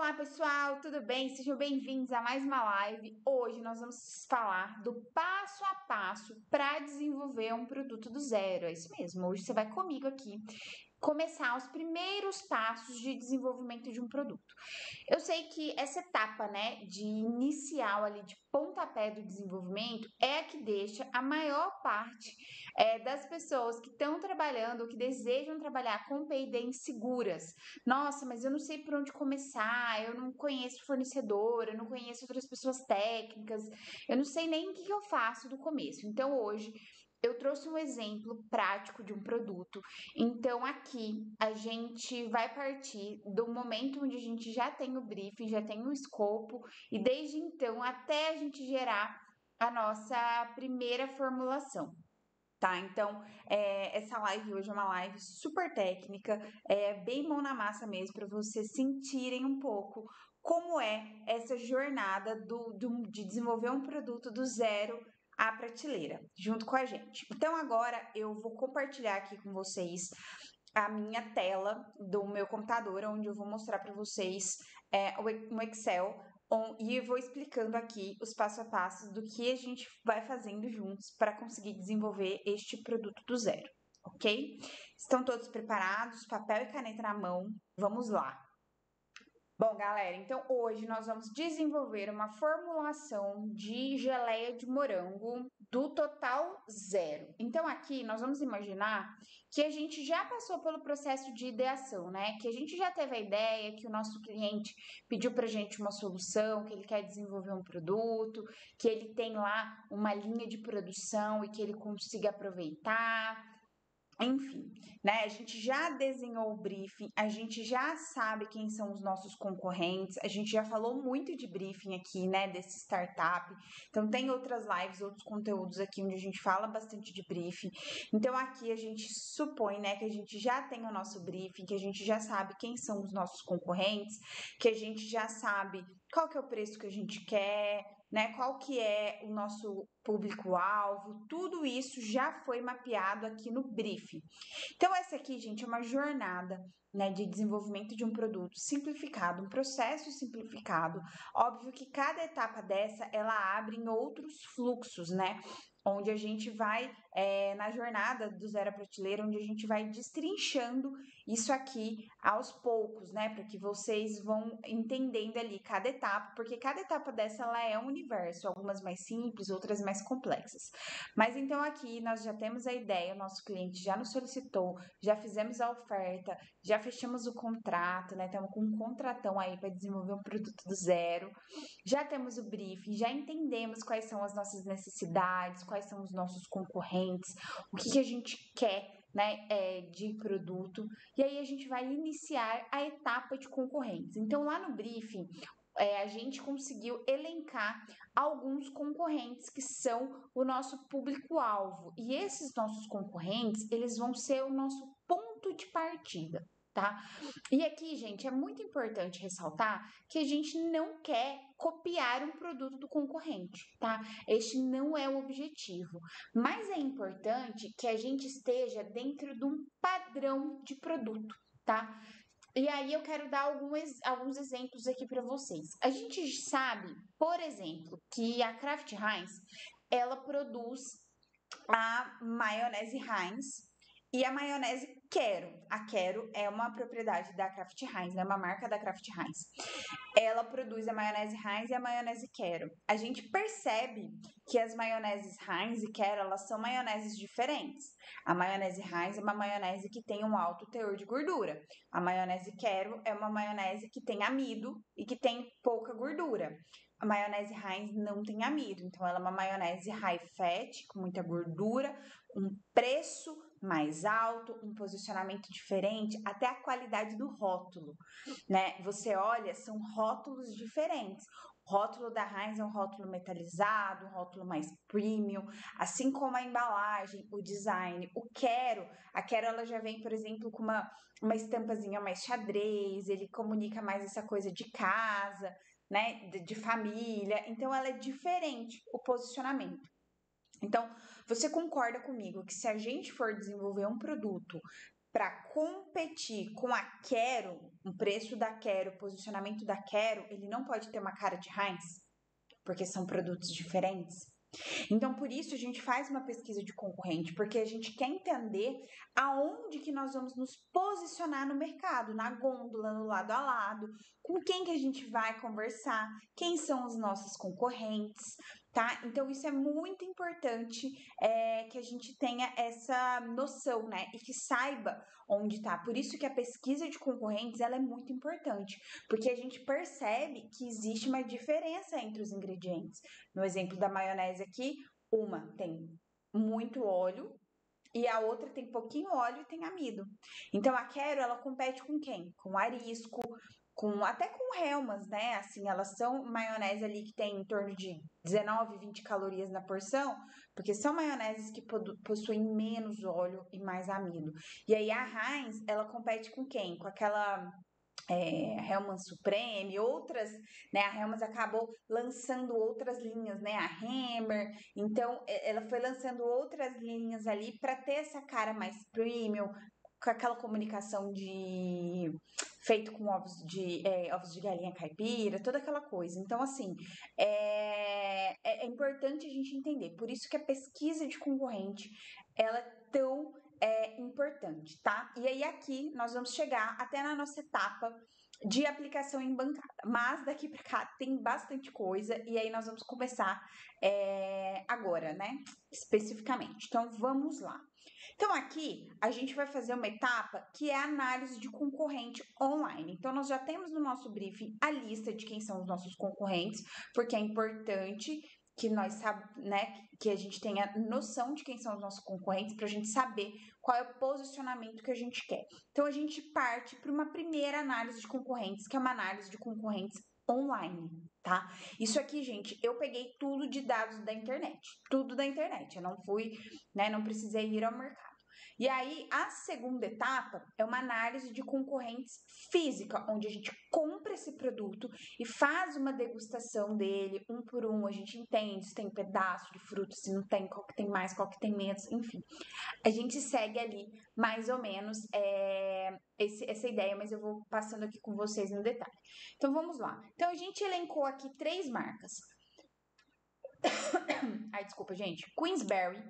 Olá pessoal, tudo bem? Sejam bem-vindos a mais uma live. Hoje nós vamos falar do passo a passo para desenvolver um produto do zero. É isso mesmo, hoje você vai comigo aqui começar os primeiros passos de desenvolvimento de um produto. Eu sei que essa etapa, né, de inicial ali, de pontapé do desenvolvimento, é a que deixa a maior parte das pessoas que estão trabalhando ou que desejam trabalhar com P&D inseguras. Nossa, mas eu não sei por onde começar, eu não conheço fornecedor, eu não conheço outras pessoas técnicas, eu não sei nem o que eu faço do começo. Então, hoje, eu trouxe um exemplo prático de um produto. Então, aqui a gente vai partir do momento onde a gente já tem o briefing, já tem o escopo, e desde então até a gente gerar a nossa primeira formulação. Tá, então essa live hoje é uma live super técnica, bem mão na massa mesmo, para vocês sentirem um pouco como é essa jornada de desenvolver um produto do zero à prateleira, junto com a gente. Então agora eu vou compartilhar aqui com vocês a minha tela do meu computador, onde eu vou mostrar para vocês um Excel e eu vou explicando aqui os passo a passo do que a gente vai fazendo juntos para conseguir desenvolver este produto do zero, ok? Estão todos preparados? Papel e caneta na mão? Vamos lá! Bom, galera, então hoje nós vamos desenvolver uma formulação de geleia de morango do total zero. Então aqui nós vamos imaginar que a gente já passou pelo processo de ideação, né? Que a gente já teve a ideia, que o nosso cliente pediu pra gente uma solução, que ele quer desenvolver um produto, que ele tem lá uma linha de produção e que ele consiga aproveitar. Enfim, né? A gente já desenhou o briefing, a gente já sabe quem são os nossos concorrentes, a gente já falou muito de briefing aqui, né? Desse startup. Então, tem outras lives, outros conteúdos aqui onde a gente fala bastante de briefing. Então, aqui a gente supõe, né, que a gente já tem o nosso briefing, que a gente já sabe quem são os nossos concorrentes, que a gente já sabe qual que é o preço que a gente quer, né? Qual que é o nosso público-alvo, tudo isso já foi mapeado aqui no briefing. Então, essa aqui, gente, é uma jornada, né, de desenvolvimento de um produto simplificado, um processo simplificado. Óbvio que cada etapa dessa, ela abre em outros fluxos, né? Onde a gente vai, na jornada do zero à prateleira, onde a gente vai destrinchando isso aqui aos poucos, né? Para que vocês vão entendendo ali cada etapa, porque cada etapa dessa, ela é um universo, algumas mais simples, outras mais complexas. Mas então aqui nós já temos a ideia, o nosso cliente já nos solicitou, já fizemos a oferta, já fechamos o contrato, né? Estamos com um contratão aí para desenvolver um produto do zero. Já temos o briefing, já entendemos quais são as nossas necessidades, quais são os nossos concorrentes, o que a gente quer, né, de produto. E aí a gente vai iniciar a etapa de concorrentes. Então, lá no briefing, a gente conseguiu elencar alguns concorrentes que são o nosso público-alvo. E esses nossos concorrentes, eles vão ser o nosso ponto de partida, tá? E aqui, gente, é muito importante ressaltar que a gente não quer copiar um produto do concorrente, tá? Este não é o objetivo. Mas é importante que a gente esteja dentro de um padrão de produto, tá? E aí eu quero dar alguns exemplos aqui para vocês. A gente sabe, por exemplo, que a Kraft Heinz, ela produz a maionese Heinz e a maionese Quero. A Quero é uma propriedade da Kraft Heinz, é uma marca da Kraft Heinz. Ela produz a maionese Heinz e a maionese Quero. A gente percebe que as maioneses Heinz e Quero, elas são maioneses diferentes. A maionese Heinz é uma maionese que tem um alto teor de gordura. A maionese Quero é uma maionese que tem amido e que tem pouca gordura. A maionese Heinz não tem amido, então ela é uma maionese high fat, com muita gordura, um preço mais alto, um posicionamento diferente, até a qualidade do rótulo, né? Você olha, são rótulos diferentes. O rótulo da Heinz é um rótulo metalizado, um rótulo mais premium, assim como a embalagem, o design, o Quero. A Quero, ela já vem, por exemplo, com uma estampazinha mais xadrez, ele comunica mais essa coisa de casa, né, de família, então ela é diferente o posicionamento. Então, você concorda comigo que se a gente for desenvolver um produto para competir com a Quero, o preço da Quero, o posicionamento da Quero, ele não pode ter uma cara de Heinz, porque são produtos diferentes. Então, por isso, a gente faz uma pesquisa de concorrente, porque a gente quer entender aonde que nós vamos nos posicionar no mercado, na gôndola, no lado a lado, com quem que a gente vai conversar, quem são os nossos concorrentes, tá? Então, isso é muito importante que a gente tenha essa noção, né? E que saiba onde tá. Por isso que a pesquisa de concorrentes, ela é muito importante, porque a gente percebe que existe uma diferença entre os ingredientes. No exemplo da maionese aqui, uma tem muito óleo e a outra tem pouquinho óleo e tem amido. Então a Quero, ela compete com quem? Com arisco, com até com Hellmann's, né? Assim, elas são maionese ali que tem em torno de 19, 20 calorias na porção, porque são maioneses que possuem menos óleo e mais amido. E aí a Heinz, ela compete com quem? Com aquela Hellmann's Supreme, outras, né? A Hellmann's acabou lançando outras linhas, né? A Hammer, então ela foi lançando outras linhas ali para ter essa cara mais premium, com aquela comunicação de feito com ovos de galinha caipira, toda aquela coisa. Então, assim, é importante a gente entender. Por isso que a pesquisa de concorrente ela é tão importante, tá? E aí aqui nós vamos chegar até na nossa etapa de aplicação em bancada. Mas daqui para cá tem bastante coisa e aí nós vamos começar agora, né? Especificamente. Então vamos lá. Então aqui a gente vai fazer uma etapa que é a análise de concorrente online. Então nós já temos no nosso briefing a lista de quem são os nossos concorrentes, porque é importante que né, que a gente tenha noção de quem são os nossos concorrentes para a gente saber qual é o posicionamento que a gente quer. Então a gente parte para uma primeira análise de concorrentes, que é uma análise de concorrentes online, tá? Isso aqui, gente, eu peguei tudo de dados da internet, tudo da internet. Eu não fui, né, não precisei ir ao mercado. E aí, a segunda etapa é uma análise de concorrentes física, onde a gente compra esse produto e faz uma degustação dele, um por um, a gente entende se tem pedaço de fruta, se não tem, qual que tem mais, qual que tem menos, enfim. A gente segue ali mais ou menos essa ideia, mas eu vou passando aqui com vocês no detalhe. Então vamos lá. Então a gente elencou aqui 3 marcas. Ai, desculpa, gente. Queensberry,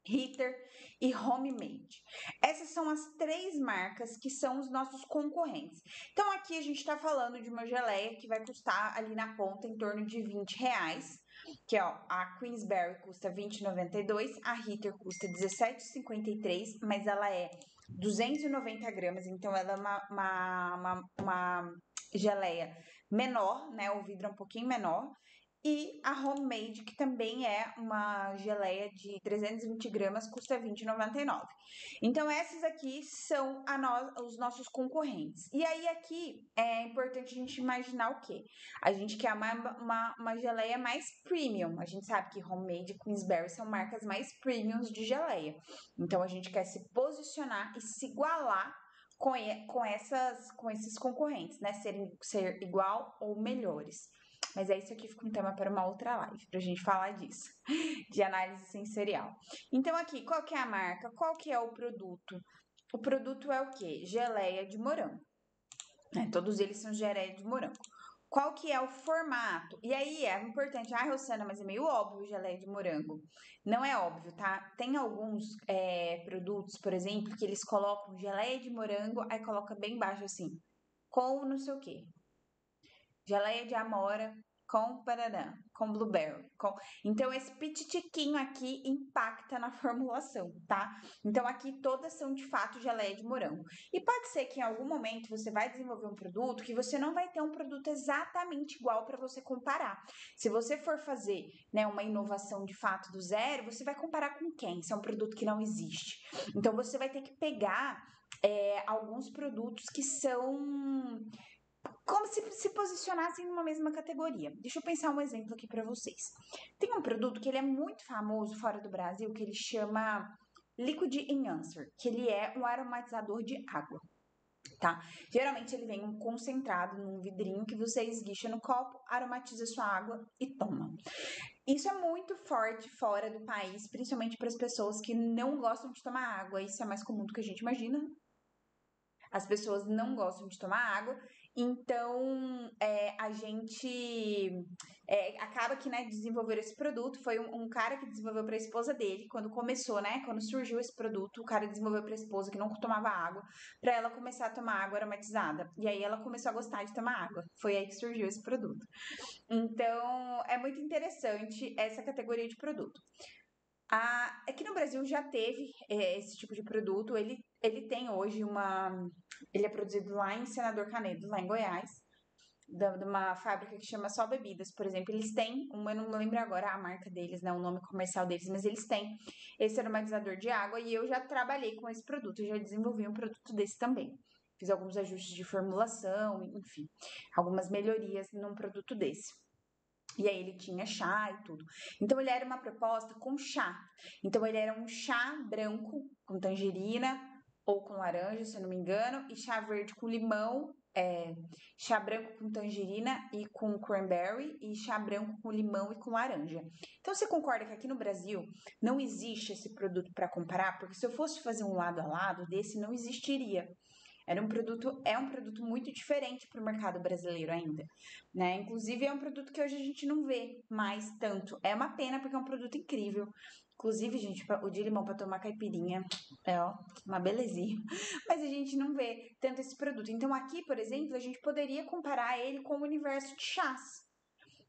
Ritter e Homemade. Essas são as 3 marcas que são os nossos concorrentes. Então aqui a gente está falando de uma geleia que vai custar ali na ponta em torno de R$ 20, que ó, a Queensberry custa R$ 20,92, a Ritter custa R$ 17,53, mas ela é 290 gramas, então ela é uma geleia menor, né? O vidro é um pouquinho menor. E a Homemade, que também é uma geleia de 320 gramas, custa R$ 20,99. Então, essas aqui são os nossos concorrentes. E aí, aqui é importante a gente imaginar o quê? A gente quer uma geleia mais premium. A gente sabe que Homemade e Queensberry são marcas mais premiums de geleia. Então, a gente quer se posicionar e se igualar com esses concorrentes, né? Ser igual ou melhores. Mas isso aqui fica um tema para uma outra live, pra gente falar disso, de análise sensorial. Então aqui, qual que é a marca? Qual que é o produto? O produto é o quê? Geleia de morango. Todos eles são geleia de morango. Qual que é o formato? E aí é importante. Ah, Rosana, mas é meio óbvio geleia de morango. Não é óbvio, tá? Tem alguns produtos, por exemplo, que eles colocam geleia de morango, aí coloca bem embaixo assim, com não sei o quê. Geleia de amora com banana, com blueberry. Então, esse pititiquinho aqui impacta na formulação, tá? Então, aqui todas são de fato geleia de morango. E pode ser que em algum momento você vai desenvolver um produto que você não vai ter um produto exatamente igual para você comparar. Se você for fazer, né, uma inovação de fato do zero, você vai comparar com quem? Se é um produto que não existe. Então, você vai ter que pegar alguns produtos que são como se posicionassem numa mesma categoria. Deixa eu pensar um exemplo aqui para vocês. Tem um produto que ele é muito famoso fora do Brasil, que ele chama Liquid Enhancer, que ele é um aromatizador de água, tá? Geralmente ele vem concentrado num vidrinho que você esguicha no copo, aromatiza sua água e toma. Isso é muito forte fora do país, principalmente para as pessoas que não gostam de tomar água. Isso é mais comum do que a gente imagina. as pessoas não gostam de tomar água, então a gente acaba que, né, desenvolver esse produto. Foi um cara que desenvolveu para a esposa dele, quando começou, né, quando surgiu esse produto, o cara desenvolveu para a esposa que não tomava água, para ela começar a tomar água aromatizada. E aí ela começou a gostar de tomar água. Foi aí que surgiu esse produto. Então, é muito interessante essa categoria de produto. Aqui no Brasil já teve esse tipo de produto. Ele tem hoje uma. Ele é produzido lá em Senador Canedo, lá em Goiás, de uma fábrica que chama Só Bebidas, por exemplo. Eles têm, eu não me lembro agora a marca deles, né, o nome comercial deles, mas eles têm esse aromatizador de água e eu já trabalhei com esse produto, eu já desenvolvi um produto desse também. Fiz alguns ajustes de formulação, enfim, algumas melhorias num produto desse. E aí ele tinha chá e tudo. Então ele era uma proposta com chá. Então ele era um chá branco com tangerina ou com laranja, se eu não me engano, e chá verde com limão, chá branco com tangerina e com cranberry, e chá branco com limão e com laranja. Então você concorda que aqui no Brasil não existe esse produto para comparar? Porque se eu fosse fazer um lado a lado desse, não existiria. É um produto muito diferente para o mercado brasileiro ainda, né? Inclusive é um produto que hoje a gente não vê mais tanto. É uma pena porque é um produto incrível. Inclusive, gente, o de limão para tomar caipirinha é ó, uma belezinha. Mas a gente não vê tanto esse produto. Então aqui, por exemplo, a gente poderia comparar ele com o universo de chás,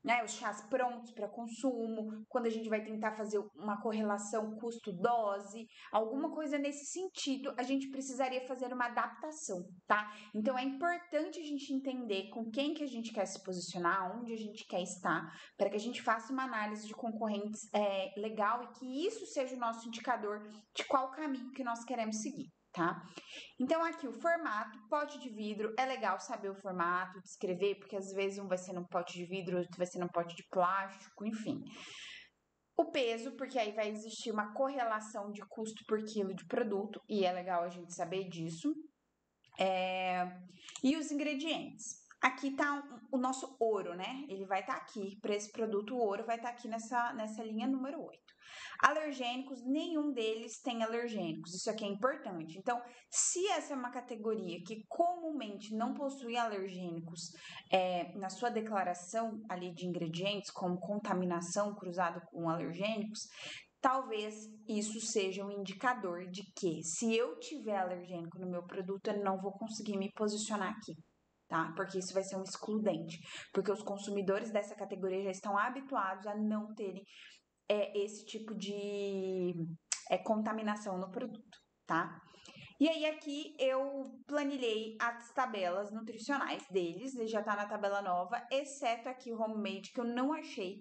né, os chás prontos para consumo, quando a gente vai tentar fazer uma correlação custo-dose, alguma coisa nesse sentido, a gente precisaria fazer uma adaptação, tá? Então é importante a gente entender com quem que a gente quer se posicionar, onde a gente quer estar, para que a gente faça uma análise de concorrentes legal e que isso seja o nosso indicador de qual caminho que nós queremos seguir, tá? Então, aqui o formato, pote de vidro, é legal saber o formato, descrever, porque às vezes um vai ser num pote de vidro, outro vai ser num pote de plástico, enfim. O peso, porque aí vai existir uma correlação de custo por quilo de produto, e é legal a gente saber disso. E os ingredientes. Aqui tá o nosso ouro, né? Ele vai estar aqui, para esse produto, o ouro vai estar aqui nessa linha número 8. Alergênicos, nenhum deles tem alergênicos, isso aqui é importante. Então, se essa é uma categoria que comumente não possui alergênicos na sua declaração ali de ingredientes, como contaminação cruzado com alergênicos, talvez isso seja um indicador de que, se eu tiver alergênico no meu produto, eu não vou conseguir me posicionar aqui, tá? Porque isso vai ser um excludente, porque os consumidores dessa categoria já estão habituados a não terem esse tipo de contaminação no produto, tá? E aí aqui eu planilhei as tabelas nutricionais deles, e já tá na tabela nova, exceto aqui o homemade, que eu não achei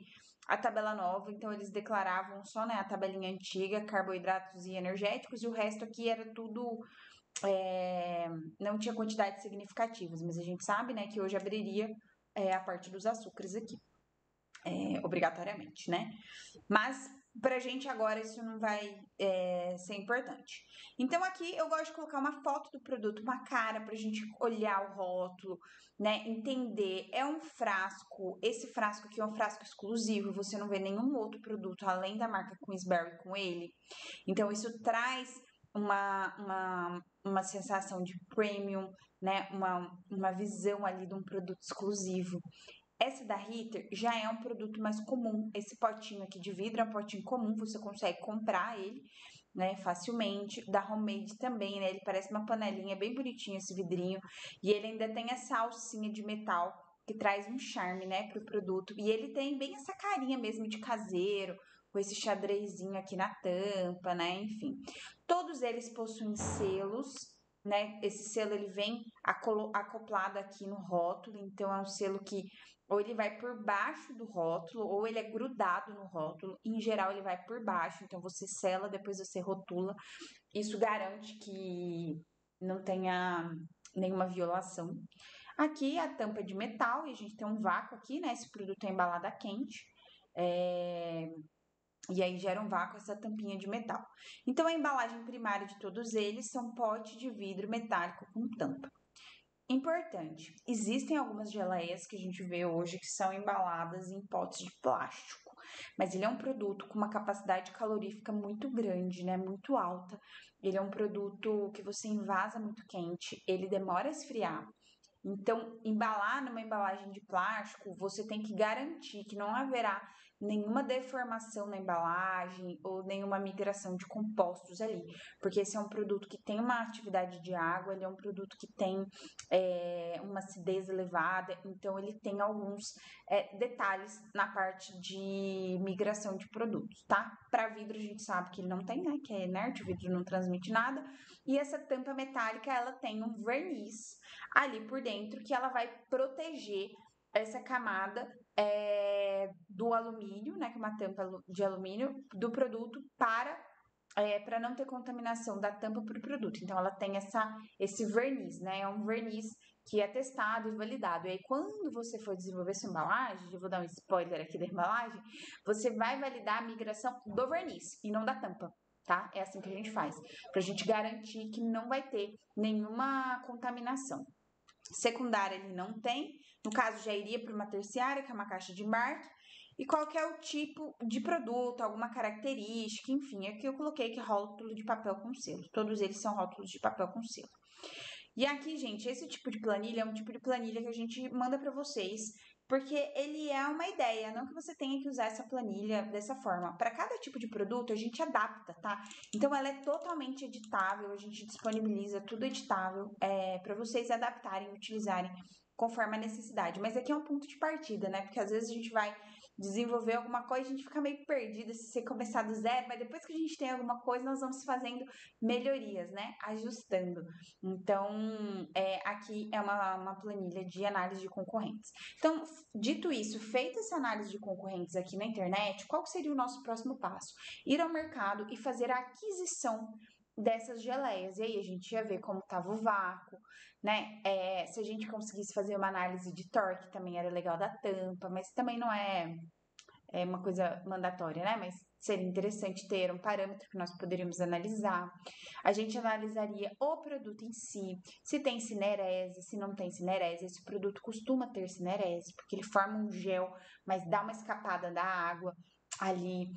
a tabela nova, então eles declaravam só, né, a tabelinha antiga, carboidratos e energéticos, e o resto aqui era tudo, não tinha quantidades significativas, mas a gente sabe, né, que hoje abriria a parte dos açúcares aqui, obrigatoriamente, né? Mas pra gente agora isso não vai ser importante. Então aqui eu gosto de colocar uma foto do produto, uma cara pra gente olhar o rótulo, né? Entender. É um frasco, esse frasco aqui é um frasco exclusivo, você não vê nenhum outro produto além da marca Queensberry com ele. Então isso traz uma sensação de premium, né? Uma visão ali de um produto exclusivo. Essa da Ritter já é um produto mais comum. Esse potinho aqui de vidro é um potinho comum, você consegue comprar ele, né, facilmente. Da Homemade também, né? Ele parece uma panelinha, bem bonitinho esse vidrinho. E ele ainda tem essa alcinha de metal que traz um charme, né, pro produto. E ele tem bem essa carinha mesmo de caseiro, com esse xadrezinho aqui na tampa, né? Enfim. Todos eles possuem selos, né? Esse selo ele vem acoplado aqui no rótulo, então é um selo que ou ele vai por baixo do rótulo, ou ele é grudado no rótulo. Em geral, ele vai por baixo, então você sela, depois você rotula. Isso garante que não tenha nenhuma violação. Aqui a tampa é de metal e a gente tem um vácuo aqui, né? Esse produto é embalado a quente. E aí gera um vácuo essa tampinha de metal. Então a embalagem primária de todos eles são pote de vidro metálico com tampa. Importante, existem algumas geleias que a gente vê hoje que são embaladas em potes de plástico, mas ele é um produto com uma capacidade calorífica muito grande, né? Muito alta. Ele é um produto que você invasa muito quente, ele demora a esfriar. Então, embalar numa embalagem de plástico, você tem que garantir que não haverá nenhuma deformação na embalagem ou nenhuma migração de compostos ali, porque esse é um produto que tem uma atividade de água, ele é um produto que tem uma acidez elevada, então ele tem alguns detalhes na parte de migração de produtos, tá? Para vidro a gente sabe que ele não tem, né? Que é inerte, o vidro não transmite nada, e essa tampa metálica ela tem um verniz ali por dentro que ela vai proteger essa camada do alumínio, né, que é uma tampa de alumínio do produto para não ter contaminação da tampa para o produto. Então ela tem esse verniz, né? É um verniz que é testado e validado. E aí, quando você for desenvolver sua embalagem, eu vou dar um spoiler aqui da embalagem, você vai validar a migração do verniz e não da tampa. Tá? É assim que a gente faz, para a gente garantir que não vai ter nenhuma contaminação. Secundária ele não tem, no caso já iria para uma terciária, que é uma caixa de embarque, e qual que é o tipo de produto, alguma característica, enfim, aqui eu coloquei que é rótulo de papel com selo, todos eles são rótulos de papel com selo. E aqui, gente, esse tipo de planilha é um tipo de planilha que a gente manda para vocês, porque ele é uma ideia, não que você tenha que usar essa planilha dessa forma. Para cada tipo de produto, a gente adapta, tá? Então, ela é totalmente editável, a gente disponibiliza tudo editável para vocês adaptarem, utilizarem conforme a necessidade. Mas aqui é um ponto de partida, né? Porque às vezes a gente vai desenvolver alguma coisa, a gente fica meio perdido se você começar do zero, mas depois que a gente tem alguma coisa, nós vamos fazendo melhorias, né? Ajustando. Então, aqui é uma planilha de análise de concorrentes. Então, dito isso, feita essa análise de concorrentes aqui na internet, qual seria o nosso próximo passo? Ir ao mercado e fazer a aquisição dessas geleias. E aí a gente ia ver como estava o vácuo, né? Se a gente conseguisse fazer uma análise de torque, também era legal da tampa, mas também não é uma coisa mandatória, né? Mas seria interessante ter um parâmetro que nós poderíamos analisar. A gente analisaria o produto em si, se tem cinerese, se não tem cinerese. Esse produto costuma ter cinerese, porque ele forma um gel, mas dá uma escapada da água ali.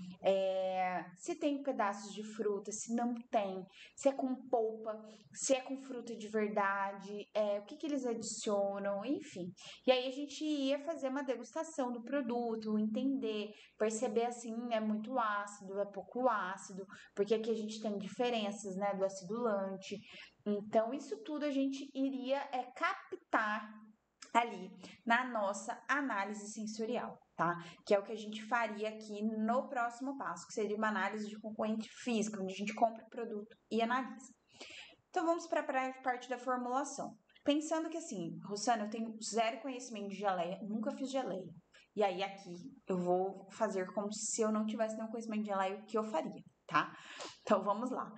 Se tem pedaços de fruta, se não tem, se é com polpa, se é com fruta de verdade, o que eles adicionam, enfim. E aí a gente ia fazer uma degustação do produto, entender, perceber assim, é muito ácido, é pouco ácido, porque aqui a gente tem diferenças, né, do acidulante. Então, isso tudo a gente iria captar ali na nossa análise sensorial, tá? Que é o que a gente faria aqui no próximo passo, que seria uma análise de concorrente física, onde a gente compra o produto e analisa. Então, vamos para a parte da formulação. Pensando que assim, Rossana, eu tenho zero conhecimento de geleia, nunca fiz geleia. E aí, aqui, eu vou fazer como se eu não tivesse nenhum conhecimento de geleia, o que eu faria, tá? Então, vamos lá.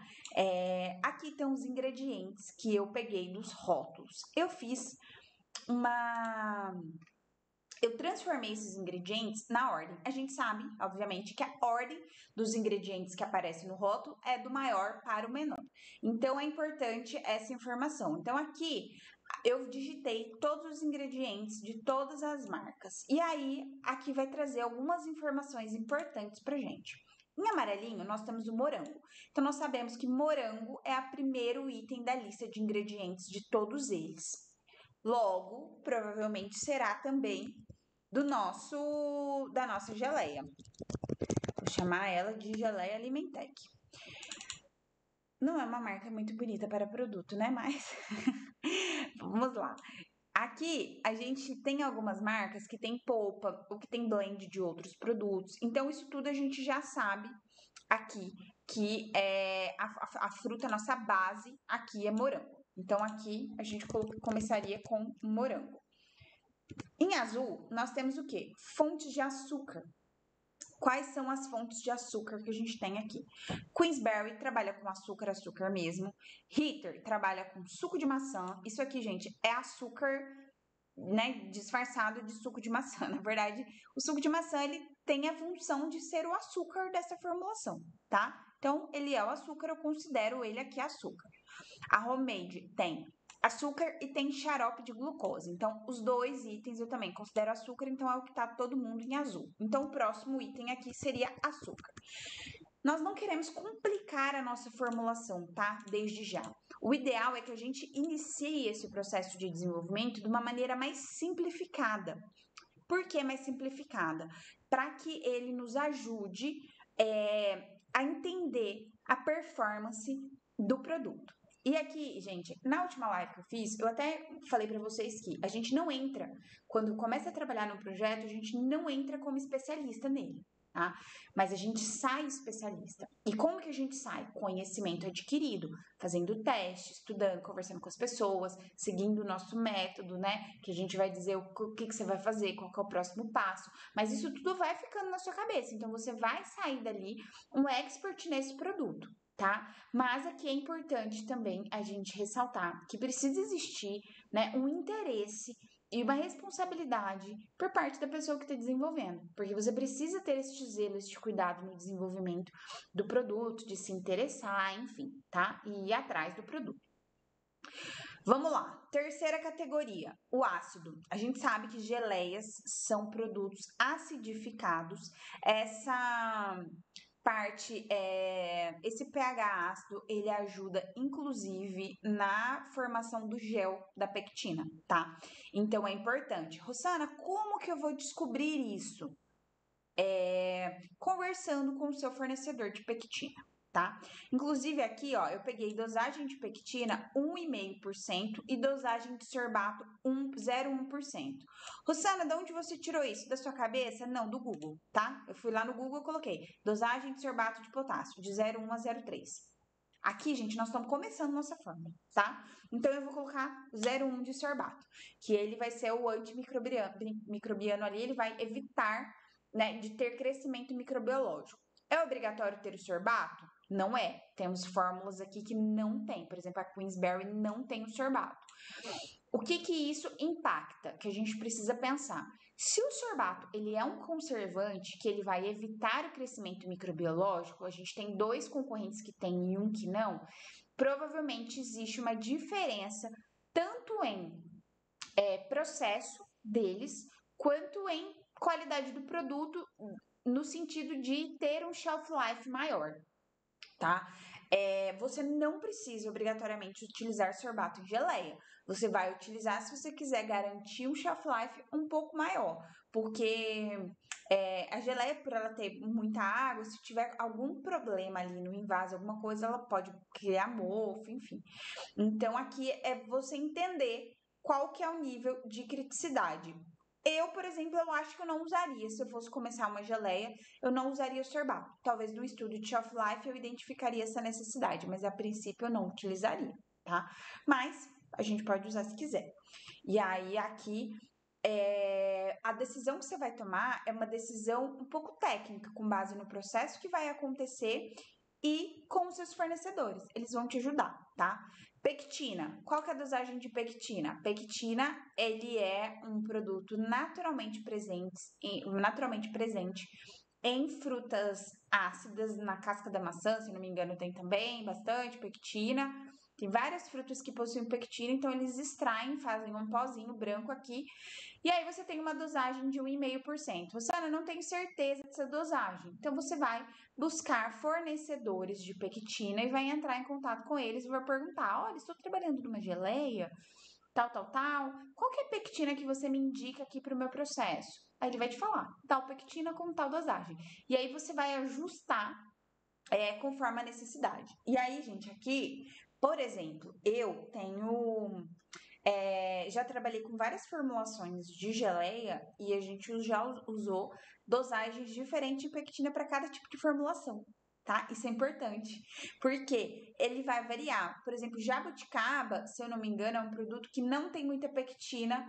Aqui tem os ingredientes que eu peguei dos rótulos. Eu transformei esses ingredientes na ordem. A gente sabe, obviamente, que a ordem dos ingredientes que aparecem no rótulo é do maior para o menor. Então, é importante essa informação. Então, aqui eu digitei todos os ingredientes de todas as marcas. E aí, aqui vai trazer algumas informações importantes pra gente. Em amarelinho, nós temos o morango. Então, nós sabemos que morango é o primeiro item da lista de ingredientes de todos eles. Logo, provavelmente será também da nossa geleia. Vou chamar ela de geleia Alimentec. Não é uma marca muito bonita para produto, né? Mas vamos lá. Aqui a gente tem algumas marcas que tem polpa ou que tem blend de outros produtos. Então, isso tudo a gente já sabe aqui que a fruta, a nossa base aqui é morango. Então, aqui a gente começaria com morango. Em azul, nós temos o quê? Fontes de açúcar. Quais são as fontes de açúcar que a gente tem aqui? Queensberry trabalha com açúcar, açúcar mesmo. Ritter trabalha com suco de maçã. Isso aqui, gente, é açúcar, né, disfarçado de suco de maçã. Na verdade, o suco de maçã, ele tem a função de ser o açúcar dessa formulação, tá? Então, ele é o açúcar, eu considero ele aqui açúcar. A Homemade tem açúcar e tem xarope de glucose. Então, os dois itens eu também considero açúcar, então é o que tá todo mundo em azul. Então, o próximo item aqui seria açúcar. Nós não queremos complicar a nossa formulação, tá? Desde já. O ideal é que a gente inicie esse processo de desenvolvimento de uma maneira mais simplificada. Por que mais simplificada? Para que ele nos ajude a entender a performance do produto. E aqui, gente, na última live que eu fiz, eu até falei para vocês que a gente não entra, quando começa a trabalhar no projeto, a gente não entra como especialista nele, tá? Mas a gente sai especialista. E como que a gente sai? Conhecimento adquirido, fazendo teste, estudando, conversando com as pessoas, seguindo o nosso método, né? Que a gente vai dizer o que você vai fazer, qual que é o próximo passo. Mas isso tudo vai ficando na sua cabeça. Então, você vai sair dali um expert nesse produto, tá? Mas aqui é importante também a gente ressaltar que precisa existir, né, um interesse e uma responsabilidade por parte da pessoa que está desenvolvendo, porque você precisa ter este zelo, este cuidado no desenvolvimento do produto, de se interessar, enfim, tá? E ir atrás do produto. Vamos lá, terceira categoria, o ácido. A gente sabe que geleias são produtos acidificados. Essa parte, esse pH ácido, ele ajuda inclusive na formação do gel da pectina, tá? Então é importante. Rosana, como que eu vou descobrir isso? Conversando com o seu fornecedor de pectina, tá? Inclusive aqui, ó, eu peguei dosagem de pectina 1,5% e dosagem de sorbato 0,1%. Rosana, de onde você tirou isso? Da sua cabeça? Não, do Google, tá? Eu fui lá no Google e coloquei dosagem de sorbato de potássio de 0,1 a 0,3. Aqui, gente, nós estamos começando nossa fórmula, tá? Então, eu vou colocar 0,1 de sorbato, que ele vai ser o antimicrobiano ali, ele vai evitar, né, de ter crescimento microbiológico. É obrigatório ter o sorbato? Não é. Temos fórmulas aqui que não tem. Por exemplo, a Queensberry não tem o sorbato. O que isso impacta? Que a gente precisa pensar. Se o sorbato ele é um conservante que ele vai evitar o crescimento microbiológico, a gente tem 2 concorrentes que tem e um que não, provavelmente existe uma diferença tanto em processo deles, quanto em qualidade do produto, no sentido de ter um shelf life maior, tá? Você não precisa obrigatoriamente utilizar sorbato em geleia. Você vai utilizar se você quiser garantir um shelf life um pouco maior, porque a geleia, por ela ter muita água, se tiver algum problema ali no invase, alguma coisa, ela pode criar mofo, enfim. Então, aqui é você entender qual que é o nível de criticidade. Eu, por exemplo, eu acho que eu não usaria, se eu fosse começar uma geleia, eu não usaria o sorbato. Talvez no estudo de shelf life eu identificaria essa necessidade, mas a princípio eu não utilizaria, tá? Mas a gente pode usar se quiser. E aí, aqui, a decisão que você vai tomar é uma decisão um pouco técnica, com base no processo que vai acontecer e com os seus fornecedores. Eles vão te ajudar, tá? Pectina. Qual que é a dosagem de pectina? Pectina, ele é um produto naturalmente presente em frutas ácidas, na casca da maçã, se não me engano, tem também bastante pectina. Tem várias frutas que possuem pectina, então eles extraem, fazem um pozinho branco aqui. E aí você tem uma dosagem de 1,5%. Rosana, não tenho certeza dessa dosagem. Então você vai buscar fornecedores de pectina e vai entrar em contato com eles e vai perguntar: olha, estou trabalhando numa geleia, tal, tal, tal. Qual que é a pectina que você me indica aqui para o meu processo? Aí ele vai te falar, tal pectina com tal dosagem. E aí você vai ajustar conforme a necessidade. E aí, gente, aqui, por exemplo, eu tenho. Já trabalhei com várias formulações de geleia e a gente já usou dosagens diferentes de pectina para cada tipo de formulação, tá? Isso é importante, porque ele vai variar. Por exemplo, jabuticaba, se eu não me engano, é um produto que não tem muita pectina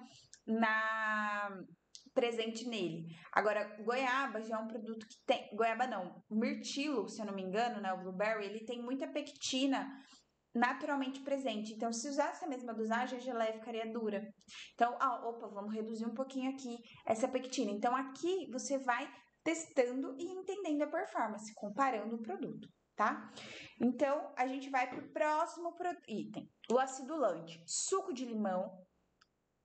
presente nele. Agora, goiaba já é um produto que tem. Goiaba não, mirtilo, se eu não me engano, né? O blueberry, ele tem muita pectina naturalmente presente. Então, se usasse a mesma dosagem, a geleia ficaria dura. Então, vamos reduzir um pouquinho aqui essa pectina. Então, aqui você vai testando e entendendo a performance, comparando o produto, tá? Então, a gente vai para o próximo item, o acidulante, suco de limão,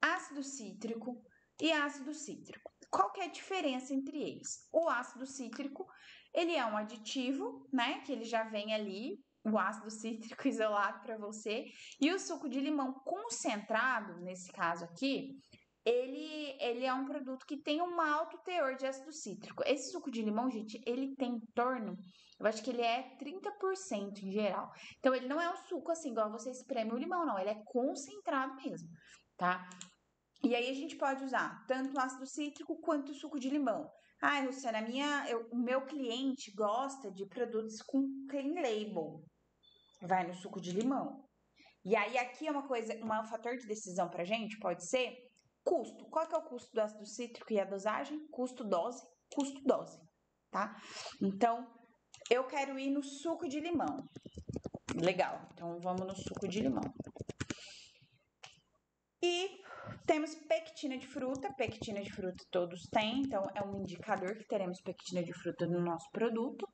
ácido cítrico e ácido cítrico. Qual que é a diferença entre eles? O ácido cítrico, ele é um aditivo, né, que ele já vem ali, o ácido cítrico isolado para você, e o suco de limão concentrado, nesse caso aqui, ele é um produto que tem um alto teor de ácido cítrico. Esse suco de limão, gente, ele tem em torno, eu acho que ele é 30% em geral. Então, ele não é um suco assim, igual você espreme o limão, não. Ele é concentrado mesmo, tá? E aí a gente pode usar tanto o ácido cítrico quanto o suco de limão. Ai, Luciana, o meu cliente gosta de produtos com clean label. Vai no suco de limão. E aí aqui é um fator de decisão pra gente, pode ser custo. Qual que é o custo do ácido cítrico e a dosagem? Custo-dose, custo-dose, tá? Então, eu quero ir no suco de limão. Legal, então vamos no suco de limão. E temos pectina de fruta todos têm, então é um indicador que teremos pectina de fruta no nosso produto.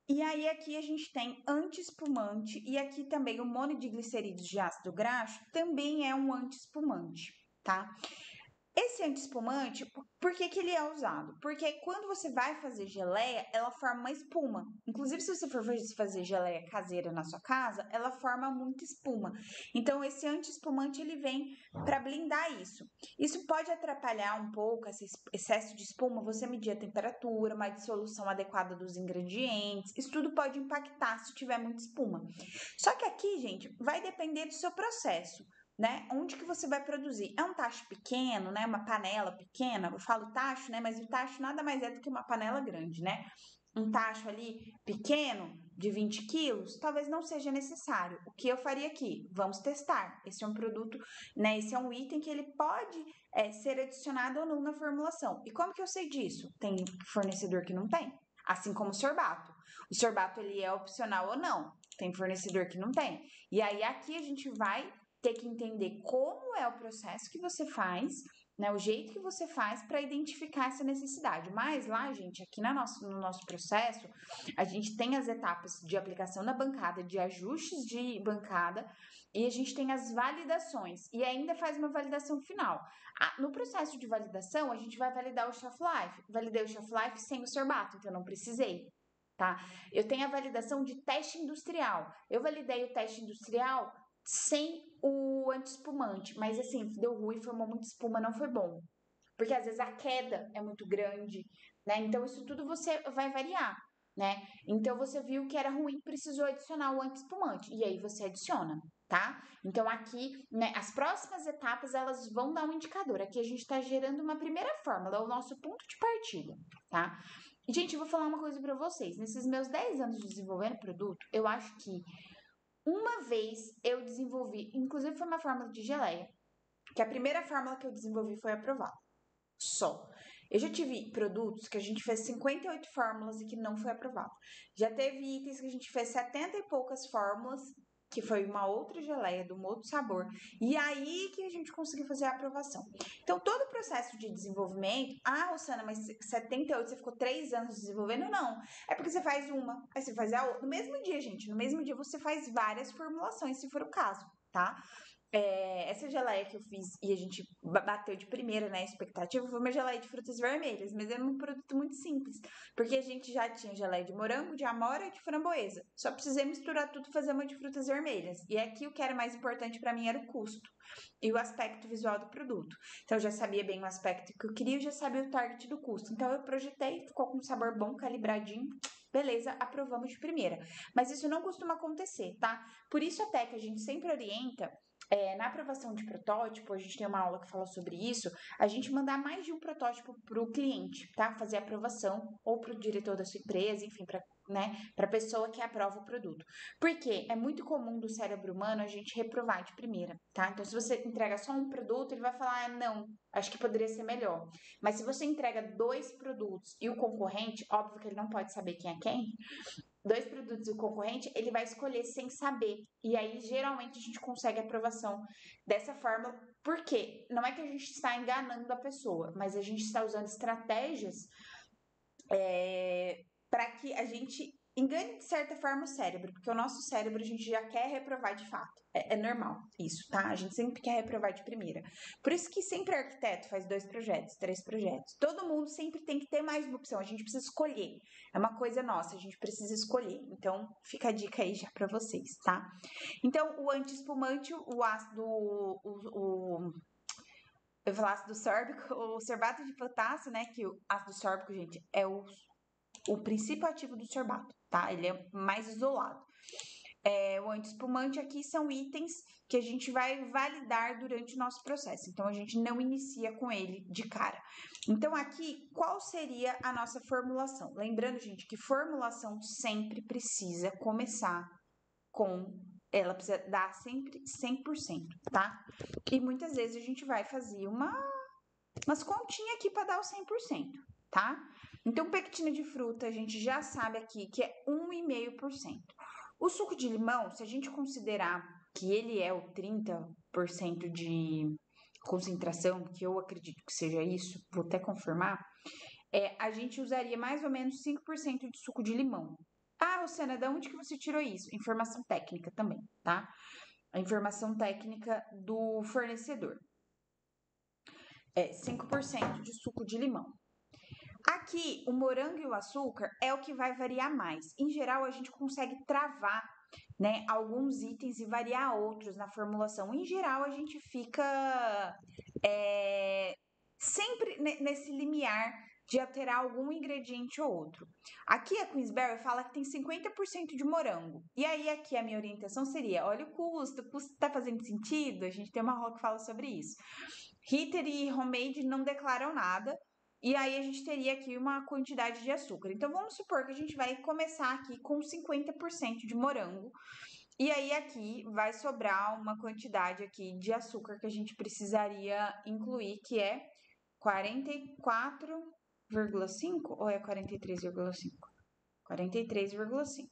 E aí aqui a gente tem anti-espumante e aqui também o monodiglicerídeos de ácido graxo também é um anti-espumante, tá? Esse anti-espumante, por que que ele é usado? Porque quando você vai fazer geleia, ela forma uma espuma. Inclusive, se você for fazer geleia caseira na sua casa, ela forma muita espuma. Então, esse anti-espumante, ele vem para blindar isso. Isso pode atrapalhar um pouco esse excesso de espuma, você medir a temperatura, uma dissolução adequada dos ingredientes. Isso tudo pode impactar se tiver muita espuma. Só que aqui, gente, vai depender do seu processo. Né? Onde que você vai produzir? É um tacho pequeno, né? Uma panela pequena. Eu falo tacho, né? Mas o tacho nada mais é do que uma panela grande, né? Um tacho ali pequeno, de 20 quilos, talvez não seja necessário. O que eu faria aqui? Vamos testar. Esse é um produto, né? Esse é um item que ele pode ser adicionado ou não na formulação. E como que eu sei disso? Tem fornecedor que não tem. Assim como o sorbato. O sorbato, ele é opcional ou não. Tem fornecedor que não tem. E aí, aqui a gente vai ter que entender como é o processo que você faz, né, o jeito que você faz para identificar essa necessidade. Mas lá, gente, aqui no nosso processo, a gente tem as etapas de aplicação na bancada, de ajustes de bancada, e a gente tem as validações, e ainda faz uma validação final. No processo de validação, a gente vai validar o shelf life. Validei o shelf life sem o sorbato, então não precisei. Tá? Eu tenho a validação de teste industrial. Eu validei o teste industrial sem o anti-espumante, mas assim, deu ruim, formou muita espuma, não foi bom. Porque às vezes a queda é muito grande, né? Então isso tudo você vai variar, né? Então você viu que era ruim, precisou adicionar o anti-espumante, e aí você adiciona, tá? Então aqui, né, as próximas etapas elas vão dar um indicador. Aqui a gente tá gerando uma primeira fórmula, é o nosso ponto de partida, tá? E, gente, eu vou falar uma coisa para vocês. Nesses meus 10 anos de desenvolvendo produto, eu acho que uma vez eu desenvolvi, inclusive foi uma fórmula de geleia, que a primeira fórmula que eu desenvolvi foi aprovada. Só. Eu já tive produtos que a gente fez 58 fórmulas e que não foi aprovado. Já teve itens que a gente fez 70 e poucas fórmulas, que foi uma outra geleia, de um outro sabor. E aí que a gente conseguiu fazer a aprovação. Então, todo o processo de desenvolvimento... Ah, Rosana, mas 78, você ficou 3 anos desenvolvendo? Não. É porque você faz uma, aí você faz a outra. No mesmo dia, gente. No mesmo dia você faz várias formulações, se for o caso, tá? Essa geleia que eu fiz e a gente bateu de primeira, né, expectativa, foi uma geleia de frutas vermelhas, mas era um produto muito simples, porque a gente já tinha geleia de morango, de amora e de framboesa. Só precisei misturar tudo e fazer uma de frutas vermelhas. E aqui o que era mais importante para mim era o custo e o aspecto visual do produto. Então eu já sabia bem o aspecto que eu queria e já sabia o target do custo. Então eu projetei, ficou com um sabor bom, calibradinho. Beleza, aprovamos de primeira. Mas isso não costuma acontecer, tá? Por isso até que a gente sempre orienta na aprovação de protótipo, a gente tem uma aula que fala sobre isso, a gente mandar mais de um protótipo para o cliente, tá? Fazer a aprovação, ou para o diretor da sua empresa, enfim, para a pessoa que aprova o produto. Porque é muito comum do cérebro humano a gente reprovar de primeira, tá? Então, se você entrega só um produto, ele vai falar, não, acho que poderia ser melhor. Mas se você entrega 2 produtos e o concorrente, óbvio que ele não pode saber quem é quem, 2 produtos e o concorrente, ele vai escolher sem saber. E aí, geralmente, a gente consegue aprovação dessa forma. Por quê? Não é que a gente está enganando a pessoa, mas a gente está usando estratégias para que a gente engane de certa forma o cérebro, porque o nosso cérebro a gente já quer reprovar de fato. É normal isso, tá? A gente sempre quer reprovar de primeira. Por isso que sempre arquiteto faz 2 projetos, 3 projetos. Todo mundo sempre tem que ter mais uma opção. A gente precisa escolher. É uma coisa nossa, a gente precisa escolher. Então, fica a dica aí já pra vocês, tá? Então, o antiespumante, o ácido, eu vou falar ácido sórbico, o sorbato de potássio, né? Que o ácido sórbico, gente, é o princípio ativo do sorbato, tá? Ele é mais isolado. O antiespumante aqui são itens que a gente vai validar durante o nosso processo. Então, a gente não inicia com ele de cara. Então, aqui, qual seria a nossa formulação? Lembrando, gente, que formulação sempre precisa começar com... Ela precisa dar sempre 100%, tá? E muitas vezes a gente vai fazer umas continhas aqui para dar o 100%, tá? Então, pectina de fruta, a gente já sabe aqui que é 1,5%. O suco de limão, se a gente considerar que ele é o 30% de concentração, que eu acredito que seja isso, vou até confirmar, a gente usaria mais ou menos 5% de suco de limão. Ah, Luciana, de onde que você tirou isso? Informação técnica também, tá? A informação técnica do fornecedor. 5% de suco de limão. Aqui, o morango e o açúcar é o que vai variar mais. Em geral, a gente consegue travar, né, alguns itens e variar outros na formulação. Em geral, a gente fica sempre nesse limiar de alterar algum ingrediente ou outro. Aqui a Queensberry fala que tem 50% de morango. E aí aqui a minha orientação seria, olha o custo tá fazendo sentido? A gente tem uma aula que fala sobre isso. Ritter e Homemade não declaram nada. E aí a gente teria aqui uma quantidade de açúcar. Então vamos supor que a gente vai começar aqui com 50% de morango. E aí aqui vai sobrar uma quantidade aqui de açúcar que a gente precisaria incluir, que é 44,5 ou é 43,5? 43,5.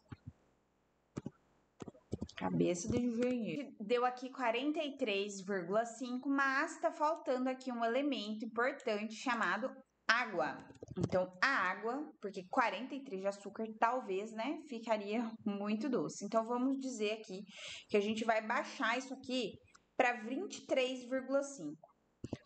Cabeça de engenheiro. Deu aqui 43,5, mas tá faltando aqui um elemento importante chamado água. Então, a água, porque 43 de açúcar talvez, né, ficaria muito doce. Então, vamos dizer aqui que a gente vai baixar isso aqui para 23,5.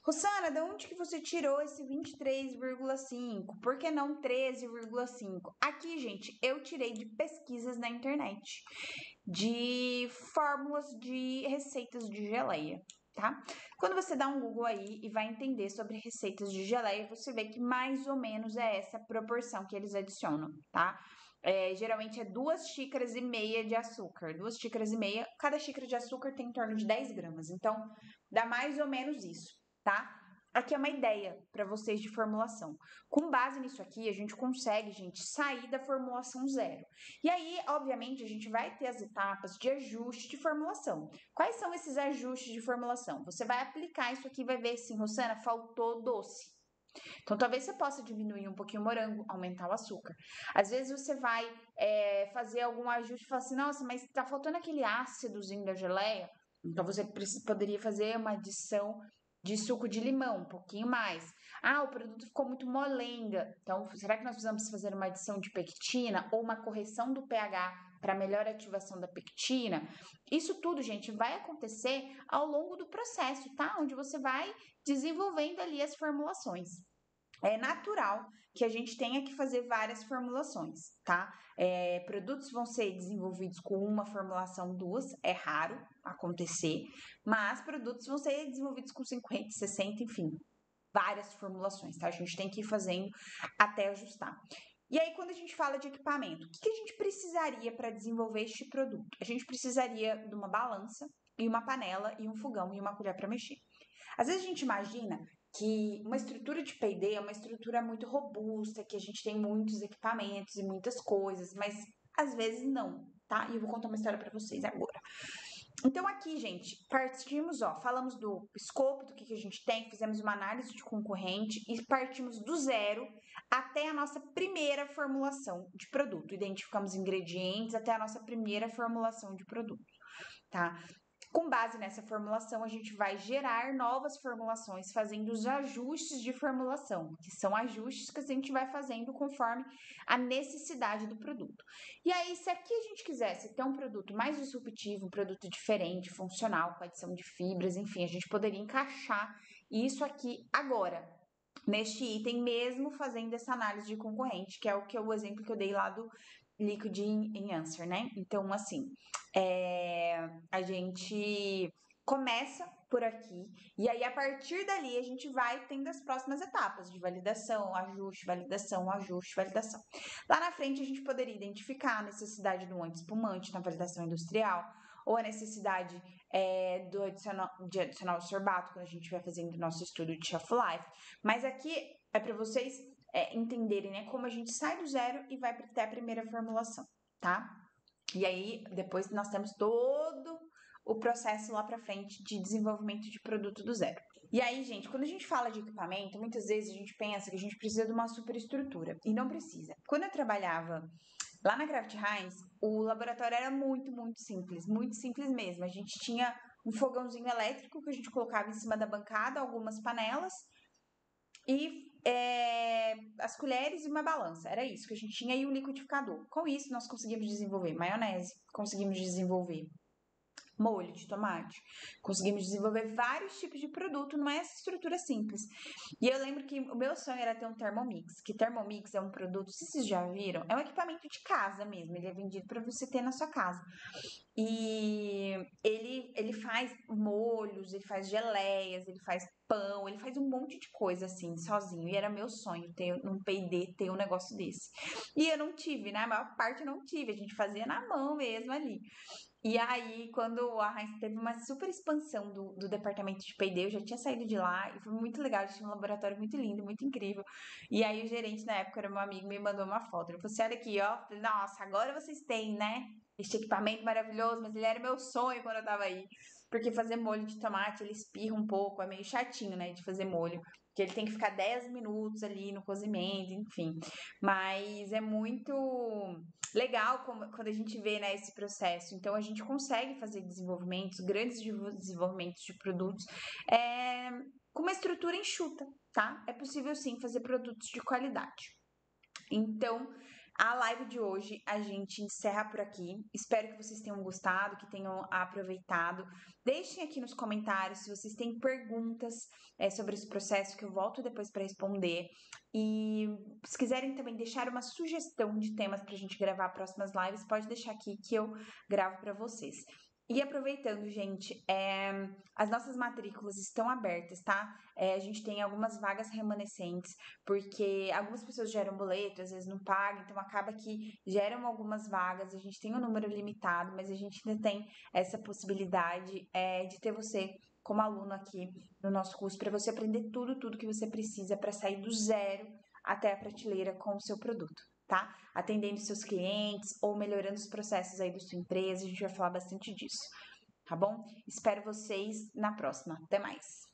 Rosana, de onde que você tirou esse 23,5? Por que não 13,5? Aqui, gente, eu tirei de pesquisas na internet, de fórmulas de receitas de geleia, tá? Quando você dá um Google aí e vai entender sobre receitas de geleia, você vê que mais ou menos é essa proporção que eles adicionam, tá? Geralmente é 2,5 xícaras de açúcar. 2,5 xícaras. Cada xícara de açúcar tem em torno de 10 gramas. Então, dá mais ou menos isso, tá? Aqui é uma ideia para vocês de formulação. Com base nisso aqui, a gente consegue, gente, sair da formulação zero. E aí, obviamente, a gente vai ter as etapas de ajuste de formulação. Quais são esses ajustes de formulação? Você vai aplicar isso aqui e vai ver assim, Rosana, faltou doce. Então, talvez você possa diminuir um pouquinho o morango, aumentar o açúcar. Às vezes você vai fazer algum ajuste e falar assim, nossa, mas tá faltando aquele ácidozinho da geleia. Então, você poderia fazer uma adição de suco de limão, um pouquinho mais. Ah, o produto ficou muito molenga. Então, será que nós precisamos fazer uma adição de pectina ou uma correção do pH para melhor ativação da pectina? Isso tudo, gente, vai acontecer ao longo do processo, tá? Onde você vai desenvolvendo ali as formulações. É natural que a gente tenha que fazer várias formulações, tá? Produtos vão ser desenvolvidos com uma formulação, duas, é raro acontecer, mas produtos vão ser desenvolvidos com 50, 60, enfim, várias formulações, tá? A gente tem que ir fazendo até ajustar. E aí, quando a gente fala de equipamento, o que a gente precisaria para desenvolver este produto? A gente precisaria de uma balança, e uma panela, e um fogão, e uma colher para mexer. Às vezes a gente imagina que uma estrutura de P&D é uma estrutura muito robusta, que a gente tem muitos equipamentos e muitas coisas, mas às vezes não, tá? E eu vou contar uma história para vocês agora. Então aqui, gente, partimos, falamos do escopo, do que a gente tem, fizemos uma análise de concorrente e partimos do zero até a nossa primeira formulação de produto. Identificamos ingredientes até a nossa primeira formulação de produto, tá? Com base nessa formulação, a gente vai gerar novas formulações, fazendo os ajustes de formulação, que são ajustes que a gente vai fazendo conforme a necessidade do produto. E aí, se aqui a gente quisesse ter um produto mais disruptivo, um produto diferente, funcional, com adição de fibras, enfim, a gente poderia encaixar isso aqui agora, neste item, mesmo fazendo essa análise de concorrente, que é o exemplo que eu dei lá do Liquid Enhancer, né? Então, assim, a gente começa por aqui, e aí a partir dali a gente vai tendo as próximas etapas de validação, ajuste, validação, ajuste, validação. Lá na frente a gente poderia identificar a necessidade do anti-espumante na validação industrial, ou a necessidade de adicionar o sorbato quando a gente vai fazendo o nosso estudo de shelf life. Mas aqui é para vocês entenderem, né, como a gente sai do zero e vai até a primeira formulação, tá? E aí, depois nós temos todo o processo lá para frente de desenvolvimento de produto do zero. E aí, gente, quando a gente fala de equipamento, muitas vezes a gente pensa que a gente precisa de uma superestrutura, e não precisa. Quando eu trabalhava lá na Kraft Heinz, o laboratório era muito simples mesmo. A gente tinha um fogãozinho elétrico que a gente colocava em cima da bancada, algumas panelas, e as colheres e uma balança. Era isso que a gente tinha, e o liquidificador. Com isso, nós conseguimos desenvolver maionese, conseguimos desenvolver molho de tomate, conseguimos desenvolver vários tipos de produto numa estrutura simples. E eu lembro que o meu sonho era ter um Thermomix, que Thermomix é um produto, se vocês já viram, é um equipamento de casa mesmo, ele é vendido para você ter na sua casa. E ele faz molhos, ele faz geleias, ele faz pão, ele faz um monte de coisa assim, sozinho. E era meu sonho ter um P&D, ter um negócio desse. E eu não tive, né? A maior parte eu não tive, a gente fazia na mão mesmo ali. E aí, quando a Heinz teve uma super expansão do departamento de P&D, eu já tinha saído de lá e foi muito legal, tinha um laboratório muito lindo, muito incrível. E aí o gerente na época era meu amigo, me mandou uma foto. Ele falou assim, olha aqui, ó, nossa, agora vocês têm, né, este equipamento maravilhoso, mas ele era meu sonho quando eu tava aí. Porque fazer molho de tomate, ele espirra um pouco, é meio chatinho, né, de fazer molho. Porque ele tem que ficar 10 minutos ali no cozimento, enfim. Mas é muito legal quando a gente vê, né, esse processo. Então, a gente consegue fazer desenvolvimentos, grandes desenvolvimentos de produtos com uma estrutura enxuta, tá? É possível, sim, fazer produtos de qualidade. Então, a live de hoje a gente encerra por aqui. Espero que vocês tenham gostado, que tenham aproveitado. Deixem aqui nos comentários se vocês têm perguntas sobre esse processo, que eu volto depois para responder. E se quiserem também deixar uma sugestão de temas para a gente gravar próximas lives, pode deixar aqui que eu gravo para vocês. E aproveitando, gente, as nossas matrículas estão abertas, tá? A gente tem algumas vagas remanescentes, porque algumas pessoas geram boleto, às vezes não pagam, então acaba que geram algumas vagas, a gente tem um número limitado, mas a gente ainda tem essa possibilidade de ter você como aluno aqui no nosso curso, para você aprender tudo que você precisa para sair do zero até a prateleira com o seu produto, tá? Atendendo seus clientes ou melhorando os processos aí da sua empresa, a gente vai falar bastante disso, tá bom? Espero vocês na próxima. Até mais!